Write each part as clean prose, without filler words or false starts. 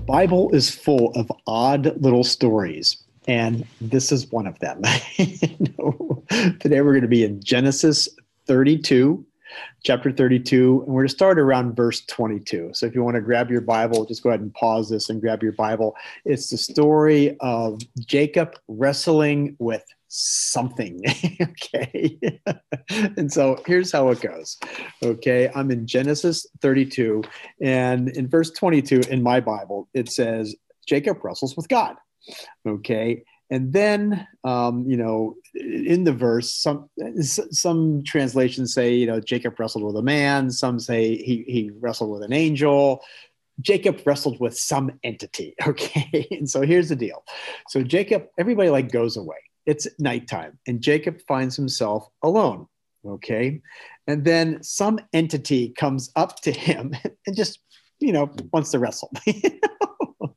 Bible is full of odd little stories, and this is one of them. Today we're going to be in Genesis 32, chapter 32, and we're going to start around verse 22. So if you want to grab your Bible, just go ahead and pause this and grab your Bible. It's the story of Jacob wrestling with something. Okay. And so here's how it goes. Okay. I'm in Genesis 32, and in verse 22 in my Bible, it says, Jacob wrestles with God. Okay. And then, in the verse, some translations say, Jacob wrestled with a man. Some say he wrestled with an angel. Jacob wrestled with some entity. Okay. And so here's the deal. So Jacob, everybody goes away. It's nighttime, and Jacob finds himself alone. Okay. And then some entity comes up to him and just, wants to wrestle.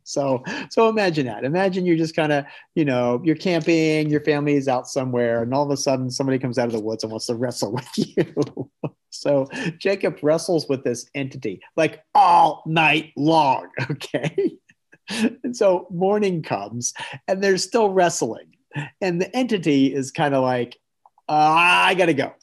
So imagine that. Imagine you're just kind of, you're camping, your family is out somewhere, and all of a sudden somebody comes out of the woods and wants to wrestle with you. So Jacob wrestles with this entity all night long. Okay. And so morning comes and they're still wrestling. And the entity is kind of I got to go.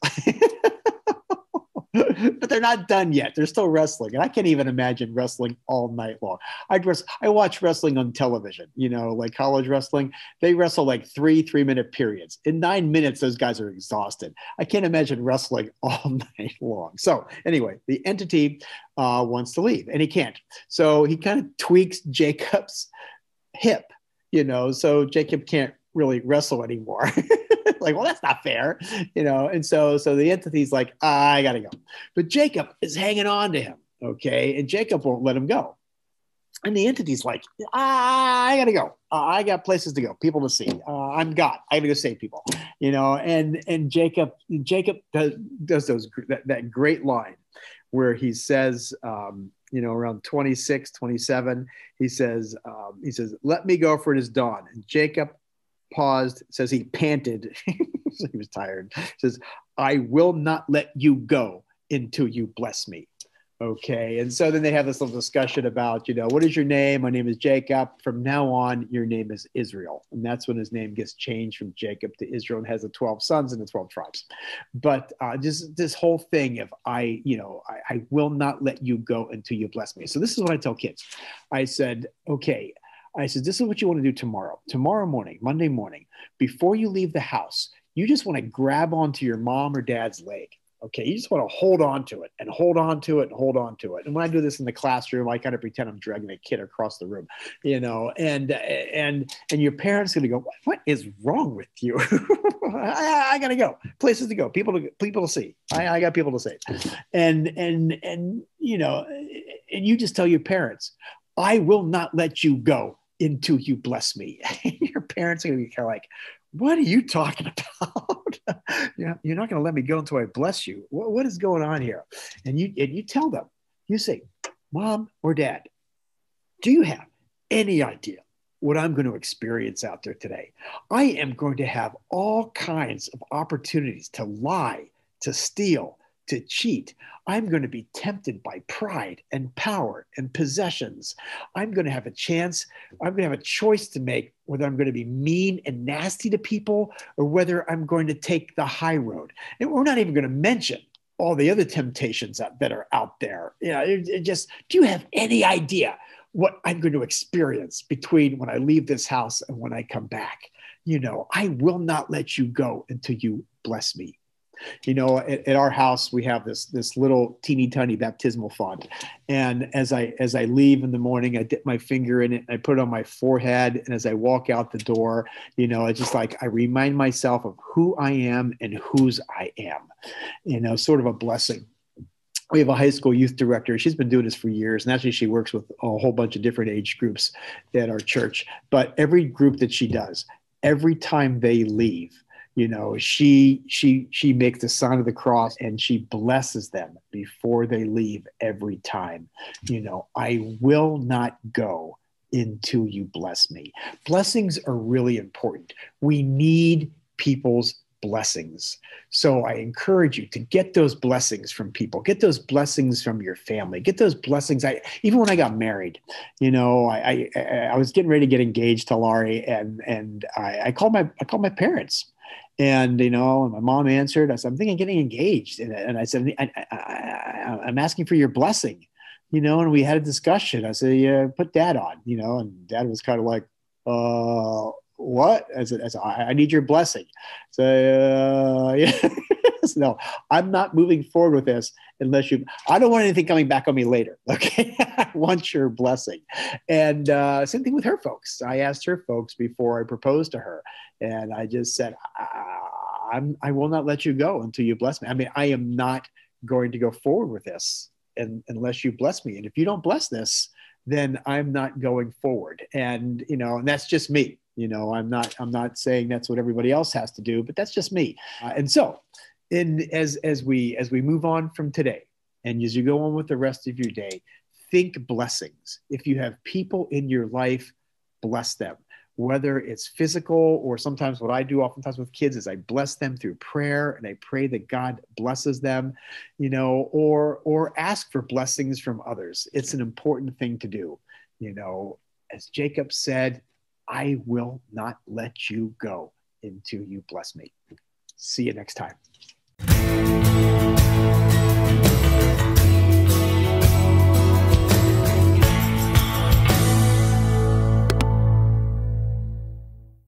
But they're not done yet. They're still wrestling. And I can't even imagine wrestling all night long. I watch wrestling on television, like college wrestling. They wrestle 3-minute periods. In 9 minutes, those guys are exhausted. I can't imagine wrestling all night long. So anyway, the entity wants to leave, and he can't. So he kind of tweaks Jacob's hip, so Jacob can't really wrestle anymore. Well, that's not fair, and so the entity's I gotta go. But Jacob is hanging on to him, okay, and Jacob won't let him go. And the entity's I gotta go. I got places to go, people to see. I'm God. I gotta go save people, and Jacob does that great line where he says, around 26, 27, he says, let me go, for it is dawn. And Jacob paused, says he panted. He was tired. Says, I will not let you go until you bless me. Okay. And so then they have this little discussion about, what is your name? My name is Jacob. From now on, your name is Israel. And that's when his name gets changed from Jacob to Israel, and has the 12 sons and the 12 tribes. But just this whole thing of I will not let you go until you bless me. So this is what I tell kids. I said, okay. I said, this is what you want to do tomorrow morning, Monday morning, before you leave the house. You just want to grab onto your mom or dad's leg. Okay. You just want to hold on to it and hold on to it and hold on to it. And when I do this in the classroom, I kind of pretend I'm dragging a kid across the room, and your parents are going to go, what is wrong with you? I got to go, places to go, people to see. I got people to see. And you just tell your parents, I will not let you go until you bless me. Your parents are going to be kind of what are you talking about? You're not going to let me go until I bless you. What is going on here? And you tell them, you say, Mom or Dad, do you have any idea what I'm going to experience out there today? I am going to have all kinds of opportunities to lie, to steal, to cheat. I'm going to be tempted by pride and power and possessions. I'm going to have a choice to make whether I'm going to be mean and nasty to people or whether I'm going to take the high road. And we're not even going to mention all the other temptations that are out there. Do you have any idea what I'm going to experience between when I leave this house and when I come back? I will not let you go until you bless me. At our house, we have this little teeny tiny baptismal font. And as I leave in the morning, I dip my finger in it, and I put it on my forehead. And as I walk out the door, it's just I remind myself of who I am and whose I am, sort of a blessing. We have a high school youth director. She's been doing this for years. And actually, she works with a whole bunch of different age groups at our church. But every group that she does, every time they leave, she makes the sign of the cross and she blesses them before they leave every time. I will not go until you bless me. Blessings are really important. We need people's blessings. So I encourage you to get those blessings from people, get those blessings from your family, get those blessings. Even when I got married, I was getting ready to get engaged to Laurie, and I called my parents. And my mom answered. I said, "I'm thinking of getting engaged," and I said, "I'm asking for your blessing." And we had a discussion. I said, "Yeah, put Dad on," and Dad was kind of like, what? I need your blessing. So, yeah. No, I'm not moving forward with this unless I don't want anything coming back on me later. Okay. I want your blessing. And same thing with her folks. I asked her folks before I proposed to her, and I just said, I will not let you go until you bless me. I mean, I am not going to go forward with this unless you bless me. And if you don't bless this, then I'm not going forward. And, and that's just me. I'm not saying that's what everybody else has to do, but that's just me. And so as we move on from today, and as you go on with the rest of your day, think blessings. If you have people in your life, bless them, whether it's physical, or sometimes what I do oftentimes with kids is I bless them through prayer, and I pray that God blesses them, or ask for blessings from others. It's an important thing to do. As Jacob said, I will not let you go until you bless me. See you next time.